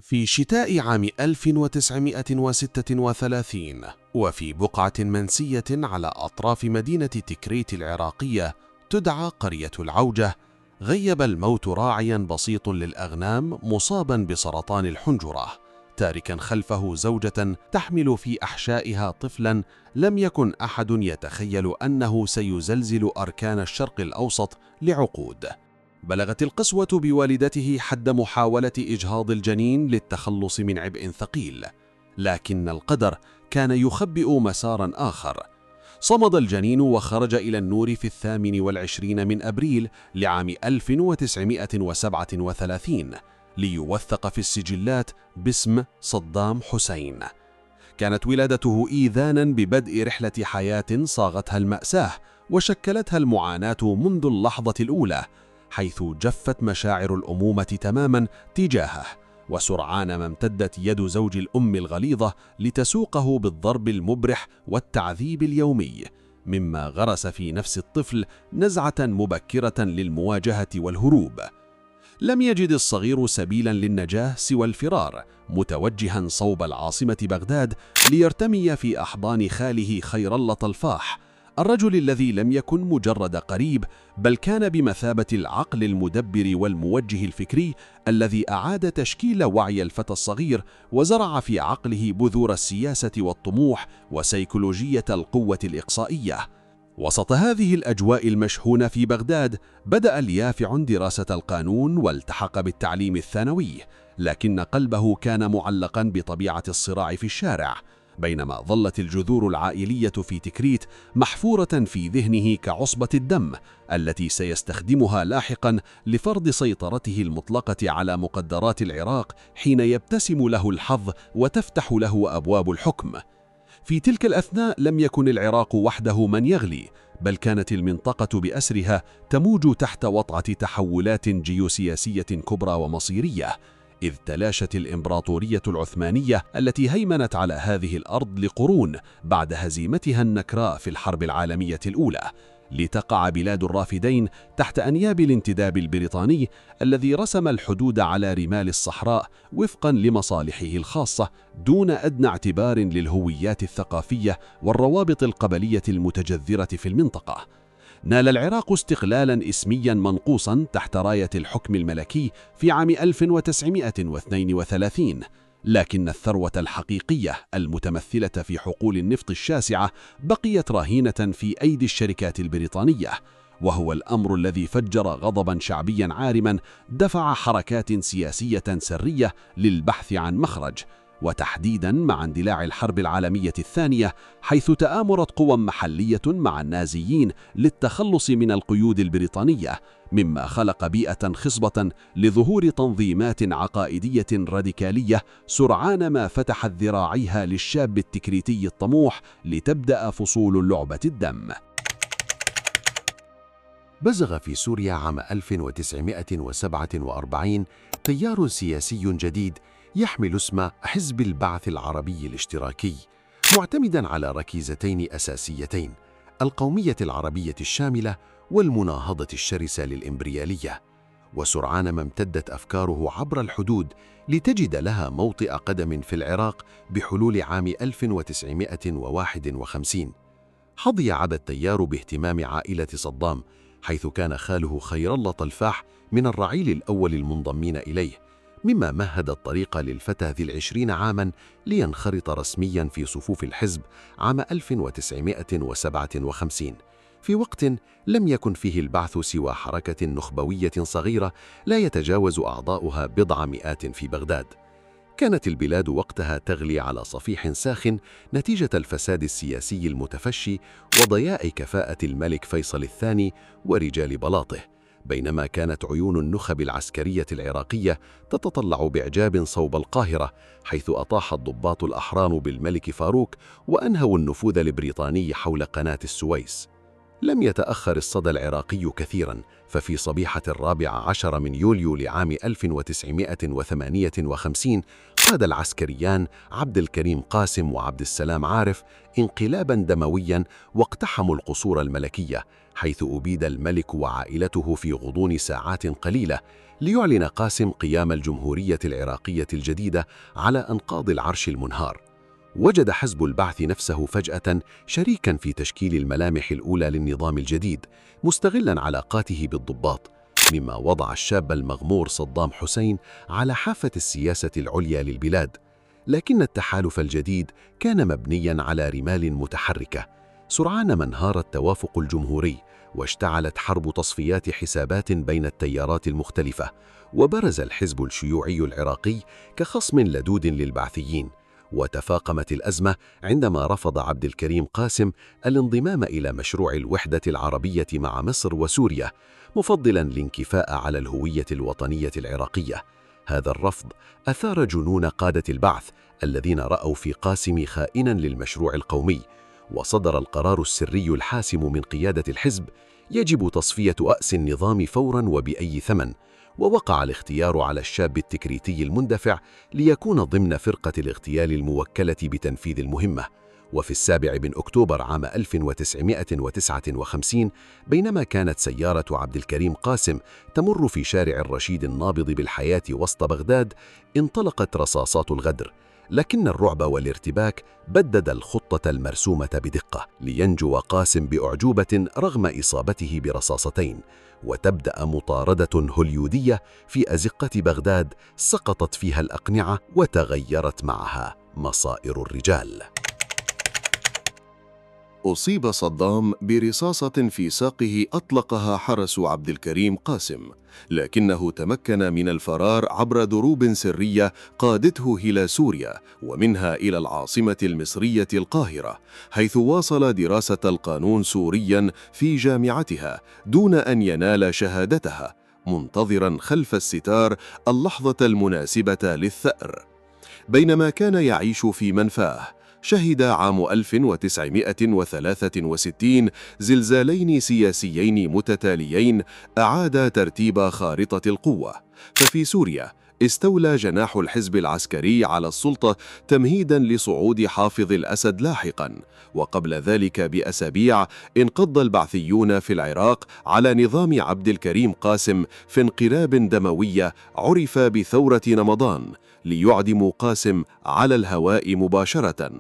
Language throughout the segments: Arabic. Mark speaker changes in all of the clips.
Speaker 1: في شتاء عام 1936 وفي بقعة منسية على أطراف مدينة تكريت العراقية تدعى قرية العوجة، غيب الموت راعيا بسيط للأغنام مصابا بسرطان الحنجرة، تاركا خلفه زوجة تحمل في أحشائها طفلا لم يكن أحد يتخيل أنه سيزلزل أركان الشرق الأوسط لعقود. بلغت القسوة بوالدته حد محاولة إجهاض الجنين للتخلص من عبء ثقيل، لكن القدر كان يخبئ مسارا آخر. صمد الجنين وخرج إلى النور في 28 من أبريل لعام 1937 ليوثق في السجلات باسم صدام حسين. كانت ولادته إيذانا ببدء رحلة حياة صاغتها المأساة وشكلتها المعاناة منذ اللحظة الأولى، حيث جفت مشاعر الأمومة تماما تجاهه، وسرعان ما امتدت يد زوج الأم الغليظة لتسوقه بالضرب المبرح والتعذيب اليومي، مما غرس في نفس الطفل نزعة مبكرة للمواجهة والهروب. لم يجد الصغير سبيلا للنجاة سوى الفرار، متوجها صوب العاصمة بغداد ليرتمي في أحضان خاله خير الله طلفاح، الرجل الذي لم يكن مجرد قريب، بل كان بمثابة العقل المدبر والموجه الفكري الذي أعاد تشكيل وعي الفتى الصغير وزرع في عقله بذور السياسة والطموح وسيكولوجية القوة الإقصائية. وسط هذه الأجواء المشحونة في بغداد، بدأ اليافع دراسة القانون والتحق بالتعليم الثانوي، لكن قلبه كان معلقا بطبيعة الصراع في الشارع، بينما ظلت الجذور العائلية في تكريت محفورة في ذهنه كعصبة الدم التي سيستخدمها لاحقا لفرض سيطرته المطلقة على مقدرات العراق حين يبتسم له الحظ وتفتح له أبواب الحكم. في تلك الأثناء لم يكن العراق وحده من يغلي، بل كانت المنطقة بأسرها تموج تحت وطأة تحولات جيوسياسية كبرى ومصيرية، إذ تلاشت الإمبراطورية العثمانية التي هيمنت على هذه الأرض لقرون بعد هزيمتها النكراء في الحرب العالمية الأولى، لتقع بلاد الرافدين تحت أنياب الانتداب البريطاني الذي رسم الحدود على رمال الصحراء وفقا لمصالحه الخاصة دون أدنى اعتبار للهويات الثقافية والروابط القبلية المتجذرة في المنطقة. نال العراق استقلالا اسميا منقوصا تحت راية الحكم الملكي في عام 1932، لكن الثروة الحقيقية المتمثلة في حقول النفط الشاسعة بقيت رهينة في أيدي الشركات البريطانية، وهو الأمر الذي فجر غضبا شعبيا عارما دفع حركات سياسية سرية للبحث عن مخرج، وتحديدا مع اندلاع الحرب العالمية الثانية، حيث تآمرت قوى محلية مع النازيين للتخلص من القيود البريطانية، مما خلق بيئة خصبة لظهور تنظيمات عقائدية راديكالية سرعان ما فتحت ذراعيها للشاب التكريتي الطموح لتبدأ فصول لعبة الدم.
Speaker 2: بزغ في سوريا عام 1947 تيار سياسي جديد يحمل اسم حزب البعث العربي الاشتراكي، معتمداً على ركيزتين أساسيتين: القومية العربية الشاملة والمناهضة الشرسة للإمبريالية. وسرعان ما امتدت أفكاره عبر الحدود لتجد لها موطئ قدم في العراق بحلول عام 1951. حظي عبا التيار باهتمام عائلة صدام، حيث كان خاله خير الله طلفاح من الرعيل الأول المنضمين إليه، مما مهد الطريق للفتى ذي 20 عاماً لينخرط رسمياً في صفوف الحزب عام 1957، في وقت لم يكن فيه البعث سوى حركة نخبوية صغيرة لا يتجاوز أعضاؤها بضع مئات في بغداد. كانت البلاد وقتها تغلي على صفيح ساخن نتيجة الفساد السياسي المتفشي وضياع كفاءة الملك فيصل الثاني ورجال بلاطه، بينما كانت عيون النخب العسكرية العراقية تتطلع بإعجاب صوب القاهرة، حيث أطاح الضباط الأحرار بالملك فاروق وأنهوا النفوذ البريطاني حول قناة السويس. لم يتأخر الصدى العراقي كثيراً، ففي صبيحة 14 من يوليو لعام 1958 قاد العسكريان عبد الكريم قاسم وعبد السلام عارف انقلاباً دموياً واقتحموا القصور الملكية، حيث أبيد الملك وعائلته في غضون ساعات قليلة، ليعلن قاسم قيام الجمهورية العراقية الجديدة على أنقاض العرش المنهار. وجد حزب البعث نفسه فجأة شريكاً في تشكيل الملامح الأولى للنظام الجديد، مستغلاً علاقاته بالضباط، مما وضع الشاب المغمور صدام حسين على حافة السياسة العليا للبلاد. لكن التحالف الجديد كان مبنياً على رمال متحركة. سرعان ما انهار التوافق الجمهوري، واشتعلت حرب تصفيات حسابات بين التيارات المختلفة، وبرز الحزب الشيوعي العراقي كخصم لدود للبعثيين. وتفاقمت الأزمة عندما رفض عبد الكريم قاسم الانضمام إلى مشروع الوحدة العربية مع مصر وسوريا، مفضلاً الانكفاء على الهوية الوطنية العراقية. هذا الرفض أثار جنون قادة البعث الذين رأوا في قاسم خائناً للمشروع القومي، وصدر القرار السري الحاسم من قيادة الحزب: يجب تصفية رأس النظام فوراً وبأي ثمن. ووقع الاختيار على الشاب التكريتي المندفع ليكون ضمن فرقة الاغتيال الموكلة بتنفيذ المهمة. وفي 7 أكتوبر عام 1959، بينما كانت سيارة عبد الكريم قاسم تمر في شارع الرشيد النابض بالحياة وسط بغداد، انطلقت رصاصات الغدر. لكن الرعب والارتباك بدد الخطة المرسومة بدقة، لينجو قاسم بأعجوبة رغم إصابته برصاصتين، وتبدأ مطاردة هوليودية في أزقة بغداد سقطت فيها الأقنعة وتغيرت معها مصائر الرجال.
Speaker 3: أصيب صدام برصاصة في ساقه أطلقها حرس عبد الكريم قاسم، لكنه تمكن من الفرار عبر دروب سرية قادته إلى سوريا، ومنها إلى العاصمة المصرية القاهرة، حيث واصل دراسة القانون سورياً في جامعتها دون أن ينال شهادتها، منتظراً خلف الستار اللحظة المناسبة للثأر. بينما كان يعيش في منفاه، شهد عام 1963 زلزالين سياسيين متتاليين أعاد ترتيب خارطة القوة. ففي سوريا استولى جناح الحزب العسكري على السلطة تمهيداً لصعود حافظ الأسد لاحقاً، وقبل ذلك بأسابيع انقض البعثيون في العراق على نظام عبد الكريم قاسم في انقلاب دموي عرف بثورة رمضان، ليعدموا قاسم على الهواء مباشرة.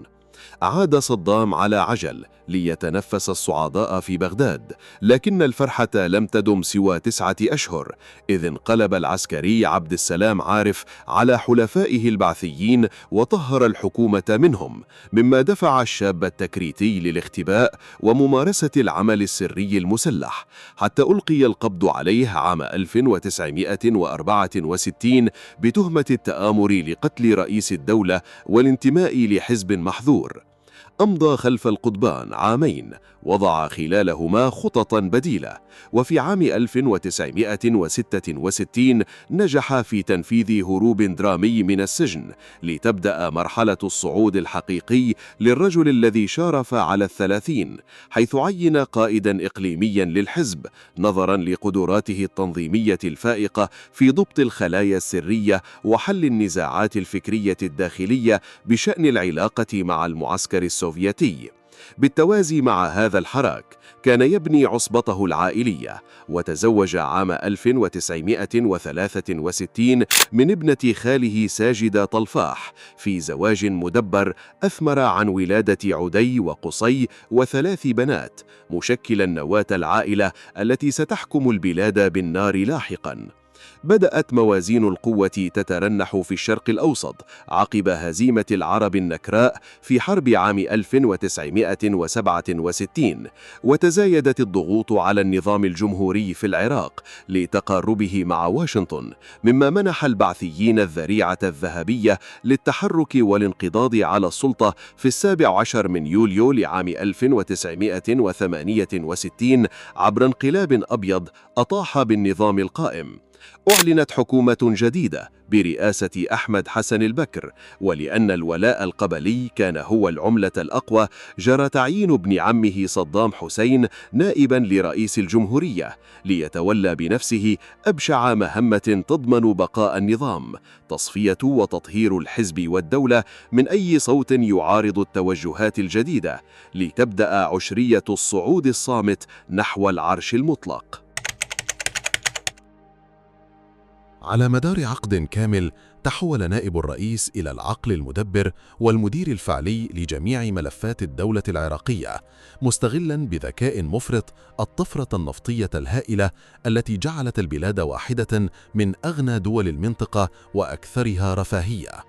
Speaker 3: عاد صدام على عجل ليتنفس الصعداء في بغداد، لكن الفرحة لم تدم سوى 9 أشهر، إذ انقلب العسكري عبد السلام عارف على حلفائه البعثيين وطهر الحكومة منهم، مما دفع الشاب التكريتي للاختباء وممارسة العمل السري المسلح، حتى ألقي القبض عليه عام 1964 بتهمة التآمر لقتل رئيس الدولة والانتماء لحزب محظور. أمضى خلف القضبان عامين وضع خلالهما خططاً بديلة، وفي عام 1966 نجح في تنفيذ هروب درامي من السجن، لتبدأ مرحلة الصعود الحقيقي للرجل الذي شارف على 30، حيث عين قائداً إقليمياً للحزب نظراً لقدراته التنظيمية الفائقة في ضبط الخلايا السرية وحل النزاعات الفكرية الداخلية بشأن العلاقة مع المعسكر السوفيتي. بالتوازي مع هذا الحراك كان يبني عصبته العائلية، وتزوج عام 1963 من ابنة خاله ساجدة طلفاح في زواج مدبر أثمر عن ولادة عدي وقصي و3 بنات، مشكلا نواة العائلة التي ستحكم البلاد بالنار لاحقا. بدأت موازين القوة تترنح في الشرق الأوسط عقب هزيمة العرب النكراء في حرب عام 1967، وتزايدت الضغوط على النظام الجمهوري في العراق لتقاربه مع واشنطن، مما منح البعثيين الذريعة الذهبية للتحرك والانقضاض على السلطة في 17 من يوليو لعام 1968 عبر انقلاب أبيض أطاح بالنظام القائم. أعلنت حكومة جديدة برئاسة أحمد حسن البكر، ولأن الولاء القبلي كان هو العملة الأقوى جرى تعيين ابن عمه صدام حسين نائبا لرئيس الجمهورية ليتولى بنفسه أبشع مهمة تضمن بقاء النظام، تصفية وتطهير الحزب والدولة من أي صوت يعارض التوجهات الجديدة، لتبدأ عشرية الصعود الصامت نحو العرش المطلق.
Speaker 1: على مدار عقد كامل تحول نائب الرئيس إلى العقل المدبر والمدير الفعلي لجميع ملفات الدولة العراقية، مستغلاً بذكاء مفرط الطفرة النفطية الهائلة التي جعلت البلاد واحدة من أغنى دول المنطقة وأكثرها رفاهية.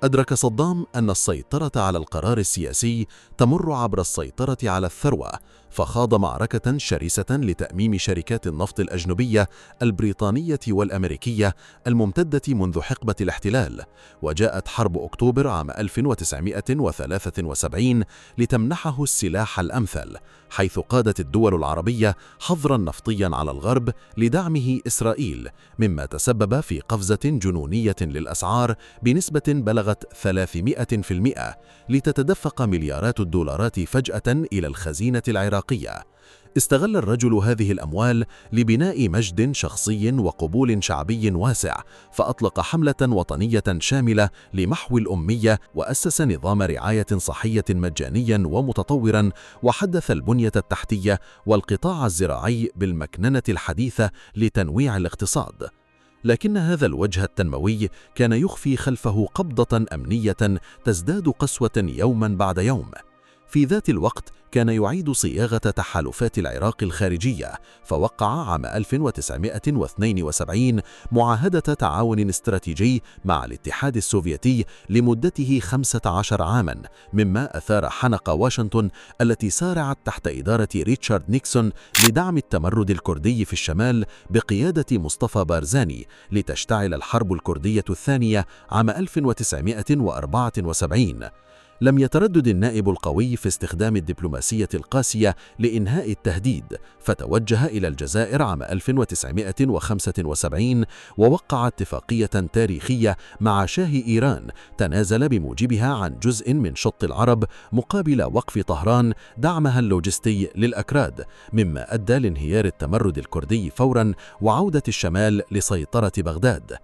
Speaker 1: أدرك صدام أن السيطرة على القرار السياسي تمر عبر السيطرة على الثروة، فخاض معركة شرسة لتأميم شركات النفط الأجنبية البريطانية والأمريكية الممتدة منذ حقبة الاحتلال، وجاءت حرب أكتوبر عام 1973 لتمنحه السلاح الأمثل، حيث قادت الدول العربية حظرا نفطيا على الغرب لدعمه إسرائيل، مما تسبب في قفزة جنونية للأسعار بنسبة بلغت 300%، لتتدفق مليارات الدولارات فجأة إلى الخزينة العراقية. استغل الرجل هذه الأموال لبناء مجد شخصي وقبول شعبي واسع، فأطلق حملة وطنية شاملة لمحو الأمية، وأسس نظام رعاية صحية مجانيا ومتطورا، وحدث البنية التحتية والقطاع الزراعي بالمكننة الحديثة لتنويع الاقتصاد. لكن هذا الوجه التنموي كان يخفي خلفه قبضة أمنية تزداد قسوة يوما بعد يوم. في ذات الوقت كان يعيد صياغة تحالفات العراق الخارجية، فوقع عام 1972 معاهدة تعاون استراتيجي مع الاتحاد السوفيتي لمدته 15 عاما، مما أثار حنق واشنطن التي سارعت تحت إدارة ريتشارد نيكسون لدعم التمرد الكردي في الشمال بقيادة مصطفى بارزاني، لتشتعل الحرب الكردية الثانية عام 1974. لم يتردد النائب القوي في استخدام الدبلوماسية القاسية لإنهاء التهديد، فتوجه إلى الجزائر عام 1975 ووقع اتفاقية تاريخية مع شاه إيران تنازل بموجبها عن جزء من شط العرب مقابل وقف طهران دعمها اللوجستي للأكراد، مما أدى لانهيار التمرد الكردي فوراً وعودة الشمال لسيطرة بغداد.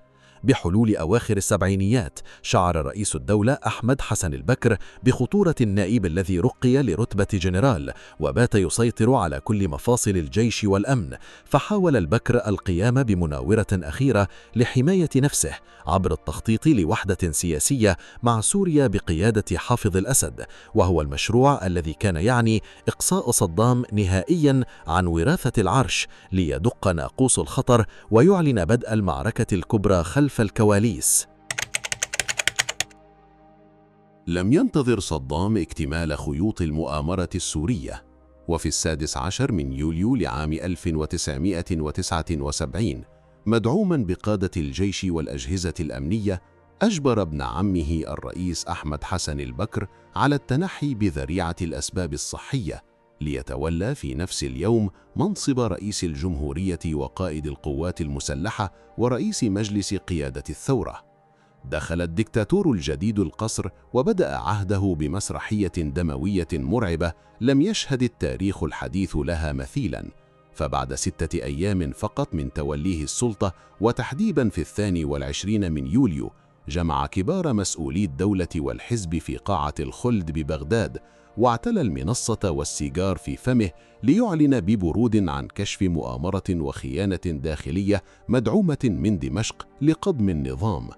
Speaker 1: بحلول أواخر السبعينيات شعر رئيس الدولة أحمد حسن البكر بخطورة النائب الذي رقي لرتبة جنرال وبات يسيطر على كل مفاصل الجيش والأمن، فحاول البكر القيام بمناورة أخيرة لحماية نفسه عبر التخطيط لوحدة سياسية مع سوريا بقيادة حافظ الأسد، وهو المشروع الذي كان يعني إقصاء صدام نهائيا عن وراثة العرش، ليدق ناقوس الخطر ويعلن بدء المعركة الكبرى خلف الكواليس.
Speaker 2: لم ينتظر صدام اكتمال خيوط المؤامرة السورية، وفي 16 من يوليو لعام 1979 مدعوما بقادة الجيش والأجهزة الأمنية، أجبر ابن عمه الرئيس أحمد حسن البكر على التنحي بذريعة الأسباب الصحية، ليتولى في نفس اليوم منصب رئيس الجمهورية وقائد القوات المسلحة ورئيس مجلس قيادة الثورة. دخل الدكتاتور الجديد القصر وبدأ عهده بمسرحية دموية مرعبة لم يشهد التاريخ الحديث لها مثيلاً، فبعد 6 أيام فقط من توليه السلطة، وتحديداً في 22 من يوليو، جمع كبار مسؤولي الدولة والحزب في قاعة الخلد ببغداد، واعتلى المنصة والسيجار في فمه ليعلن ببرود عن كشف مؤامرة وخيانة داخلية مدعومة من دمشق لقضم النظام.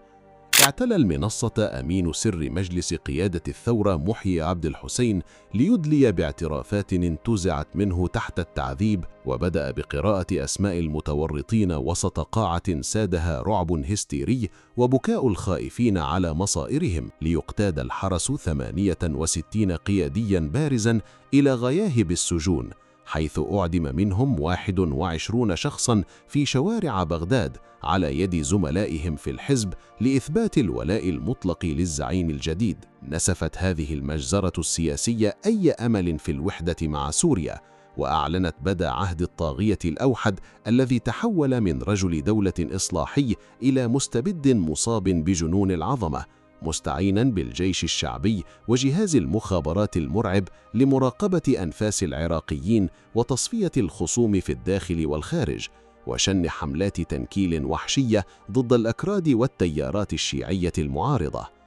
Speaker 2: اعتلى المنصة أمين سر مجلس قيادة الثورة محيي عبد الحسين ليدلي باعترافات انتزعت منه تحت التعذيب، وبدأ بقراءة أسماء المتورطين وسط قاعة سادها رعب هستيري وبكاء الخائفين على مصائرهم، ليقتاد الحرس 68 قياديا بارزا إلى غياهب السجون، حيث أعدم منهم 21 شخصا في شوارع بغداد على يد زملائهم في الحزب لإثبات الولاء المطلق للزعيم الجديد. نسفت هذه المجزرة السياسية أي أمل في الوحدة مع سوريا،
Speaker 1: وأعلنت بدء عهد الطاغية الأوحد الذي تحول من رجل دولة إصلاحي إلى مستبد مصاب بجنون العظمة، مستعينا بالجيش الشعبي وجهاز المخابرات المرعب لمراقبة أنفاس العراقيين وتصفية الخصوم في الداخل والخارج، وشن حملات تنكيل وحشية ضد الأكراد والتيارات الشيعية المعارضة.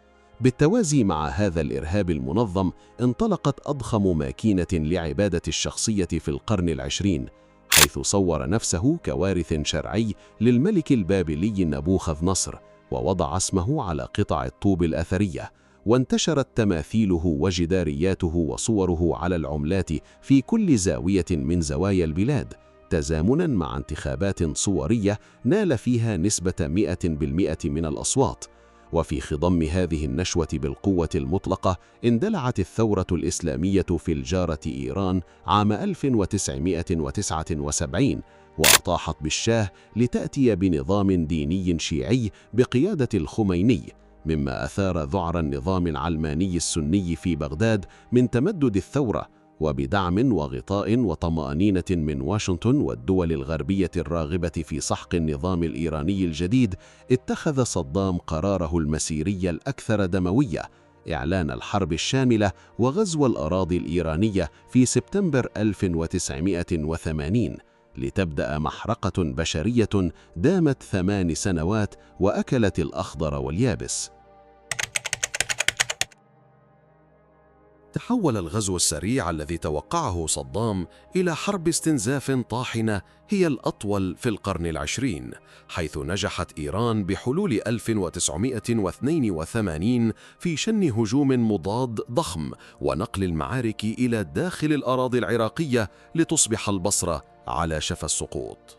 Speaker 1: بالتوازي مع هذا الإرهاب المنظم، انطلقت أضخم ماكينة لعبادة الشخصية في القرن العشرين، حيث صور نفسه كوارث شرعي للملك البابلي نبوخذ نصر، ووضع اسمه على قطع الطوب الأثرية، وانتشرت تماثيله وجدارياته وصوره على العملات في كل زاوية من زوايا البلاد، تزامناً مع انتخابات صورية نال فيها نسبة 100% من الأصوات. وفي خضم هذه النشوة بالقوة المطلقة اندلعت الثورة الإسلامية في الجارة إيران عام 1979، وأطاحت بالشاه لتأتي بنظام ديني شيعي بقيادة الخميني، مما أثار ذعر النظام العلماني السني في بغداد من تمدد الثورة، وبدعم وغطاء وطمأنينة من واشنطن والدول الغربية الراغبة في سحق النظام الإيراني الجديد، اتخذ صدام قراره المسيري الأكثر دموية، إعلان الحرب الشاملة وغزو الأراضي الإيرانية في سبتمبر 1980، لتبدأ محرقة بشرية دامت 8 سنوات وأكلت الأخضر واليابس.
Speaker 3: تحول الغزو السريع الذي توقعه صدام إلى حرب استنزاف طاحنة هي الأطول في القرن العشرين، حيث نجحت إيران بحلول 1982 في شن هجوم مضاد ضخم ونقل المعارك إلى داخل الأراضي العراقية لتصبح البصرة على شفا السقوط.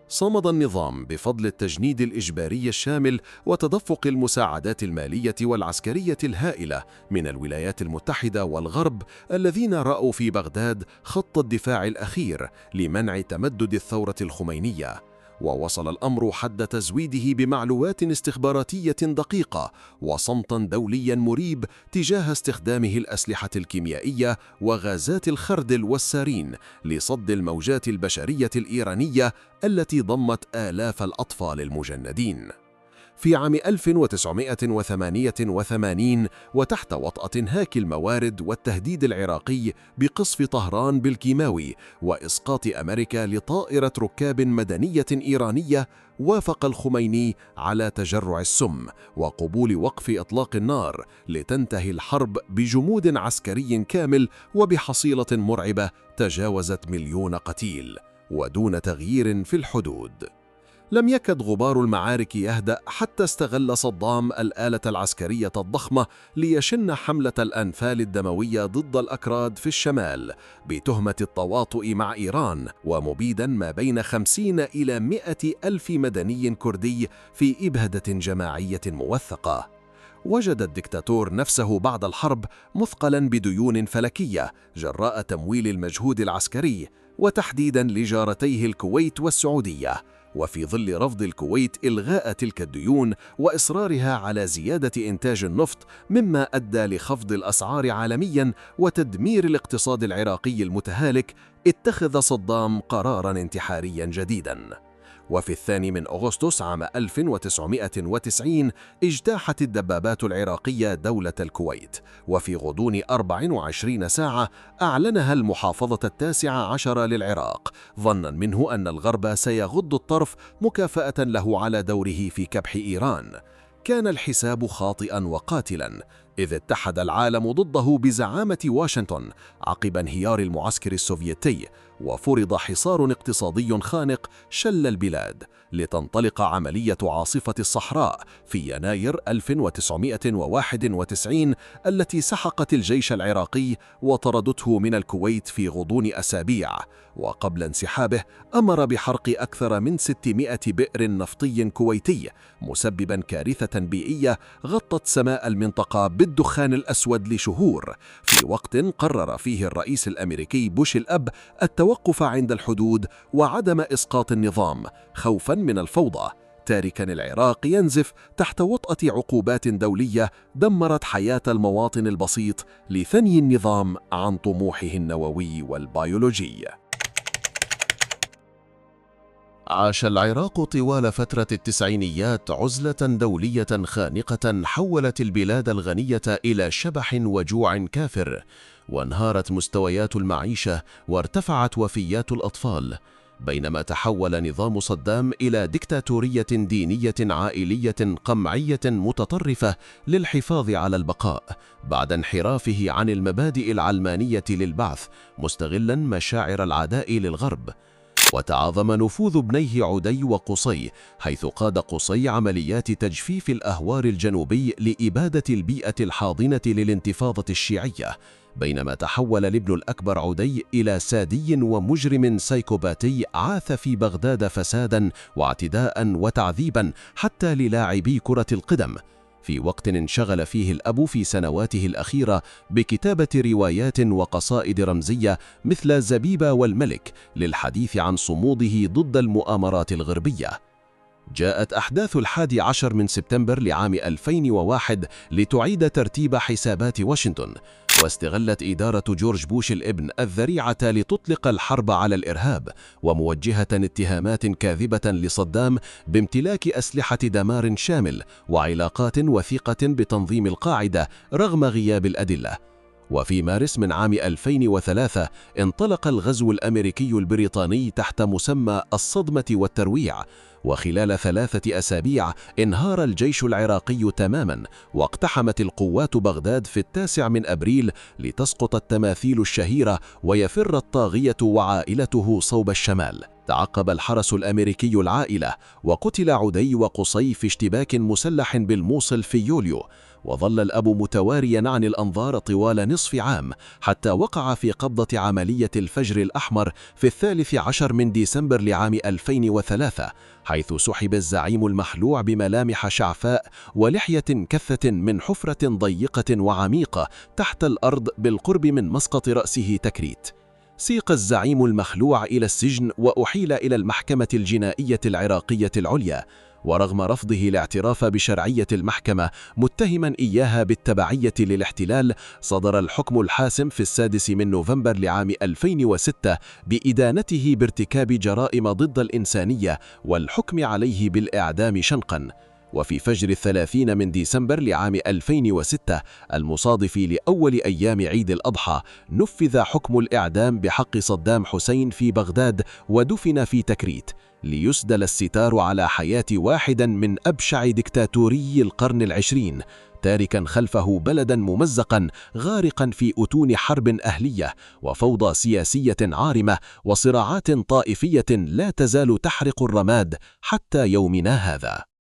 Speaker 3: صمد النظام بفضل التجنيد الإجباري الشامل وتدفق المساعدات المالية والعسكرية الهائلة من الولايات المتحدة والغرب، الذين رأوا في بغداد خط الدفاع الأخير لمنع تمدد الثورة الخمينية. ووصل الأمر حد تزويده بمعلومات استخباراتية دقيقة وصمتا دوليا مريب تجاه استخدامه الأسلحة الكيميائية وغازات الخردل والسارين لصد الموجات البشرية الإيرانية التي ضمت آلاف الأطفال المجندين. في عام 1988 وتحت وطأة انهاك الموارد والتهديد العراقي بقصف طهران بالكيماوي وإسقاط أمريكا لطائرة ركاب مدنية إيرانية، وافق الخميني على تجرع السم وقبول وقف إطلاق النار لتنتهي الحرب بجمود عسكري كامل وبحصيلة مرعبة تجاوزت 1,000,000 قتيل ودون تغيير في الحدود. لم يكد غبار المعارك يهدأ حتى استغل صدام الآلة العسكرية الضخمة ليشن حملة الأنفال الدموية ضد الأكراد في الشمال بتهمة التواطؤ مع إيران، ومبيدا ما بين 50 إلى 100 ألف مدني كردي في إبهدة جماعية موثقة. وجد الدكتاتور نفسه بعد الحرب مثقلا بديون فلكية جراء تمويل المجهود العسكري، وتحديدا لجارتيه الكويت والسعودية، وفي ظل رفض الكويت إلغاء تلك الديون وإصرارها على زيادة إنتاج النفط، مما أدى لخفض الأسعار عالمياً وتدمير الاقتصاد العراقي المتهالك، اتخذ صدام قراراً انتحارياً جديداً. وفي 2 أغسطس عام 1990 اجتاحت الدبابات العراقية دولة الكويت، وفي غضون 24 ساعة أعلنها المحافظة 19 للعراق، ظنا منه أن الغرب سيغض الطرف مكافأة له على دوره في كبح إيران. كان الحساب خاطئا وقاتلا، إذ اتحد العالم ضده بزعامة واشنطن عقب انهيار المعسكر السوفيتي، وفرض حصار اقتصادي خانق شل البلاد، لتنطلق عملية عاصفة الصحراء في يناير 1991 التي سحقت الجيش العراقي وطردته من الكويت في غضون أسابيع. وقبل انسحابه أمر بحرق أكثر من 600 بئر نفطي كويتي، مسببا كارثة بيئية غطت سماء المنطقة بالدخان الأسود لشهور، في وقت قرر فيه الرئيس الأمريكي بوش الأب التوقف عند الحدود وعدم إسقاط النظام خوفا من الفوضى، تاركا العراق ينزف تحت وطأة عقوبات دولية دمرت حياة المواطن البسيط لثني النظام عن طموحه النووي والبيولوجي.
Speaker 2: عاش العراق طوال فترة التسعينيات عزلة دولية خانقة حولت البلاد الغنية إلى شبح وجوع كافر، وانهارت مستويات المعيشة وارتفعت وفيات الأطفال، بينما تحول نظام صدام إلى ديكتاتورية دينية عائلية قمعية متطرفة للحفاظ على البقاء بعد انحرافه عن المبادئ العلمانية للبعث، مستغلا مشاعر العداء للغرب. وتعاظم نفوذ ابنيه عدي وقصي، حيث قاد قصي عمليات تجفيف الأهوار الجنوبي لإبادة البيئة الحاضنة للانتفاضة الشيعية، بينما تحول الابن الأكبر عدي إلى سادي ومجرم سايكوباتي عاث في بغداد فسادا واعتداء وتعذيبا حتى للاعبي كرة القدم، في وقت انشغل فيه الأب في سنواته الأخيرة بكتابة روايات وقصائد رمزية مثل زبيبة والملك للحديث عن صموده ضد المؤامرات الغربية. جاءت أحداث 11 من سبتمبر لعام 2001 لتعيد ترتيب حسابات واشنطن، واستغلت إدارة جورج بوش الابن الذريعة لتطلق الحرب على الإرهاب، وموجهة اتهامات كاذبة لصدام بامتلاك أسلحة دمار شامل وعلاقات وثيقة بتنظيم القاعدة رغم غياب الأدلة. وفي مارس من عام 2003 انطلق الغزو الأمريكي البريطاني تحت مسمى الصدمة والترويع، وخلال 3 أسابيع انهار الجيش العراقي تماما، واقتحمت القوات بغداد في 9 من أبريل لتسقط التماثيل الشهيرة ويفر الطاغية وعائلته صوب الشمال. تعقب الحرس الأمريكي العائلة، وقتل عدي وقصي في اشتباك مسلح بالموصل في يوليو، وظل الأب متواريا عن الأنظار طوال نصف عام حتى وقع في قبضة عملية الفجر الأحمر في 13 من ديسمبر لعام 2003، حيث سحب الزعيم المخلوع بملامح شعفاء ولحية كثة من حفرة ضيقة وعميقة تحت الأرض بالقرب من مسقط رأسه تكريت. سيق الزعيم المخلوع إلى السجن وأحيل إلى المحكمة الجنائية العراقية العليا، ورغم رفضه الاعتراف بشرعية المحكمة متهما إياها بالتبعية للاحتلال، صدر الحكم الحاسم في 6 من نوفمبر لعام 2006 بإدانته بارتكاب جرائم ضد الإنسانية والحكم عليه بالإعدام شنقا. وفي فجر 30 من ديسمبر لعام 2006 المصادف لأول أيام عيد الأضحى، نفذ حكم الإعدام بحق صدام حسين في بغداد ودفن في تكريت، ليسدل الستار على حياة واحد من أبشع ديكتاتوري القرن العشرين، تاركا خلفه بلدا ممزقا غارقا في أتون حرب أهلية وفوضى سياسية عارمة وصراعات طائفية لا تزال تحرق الرماد حتى يومنا هذا.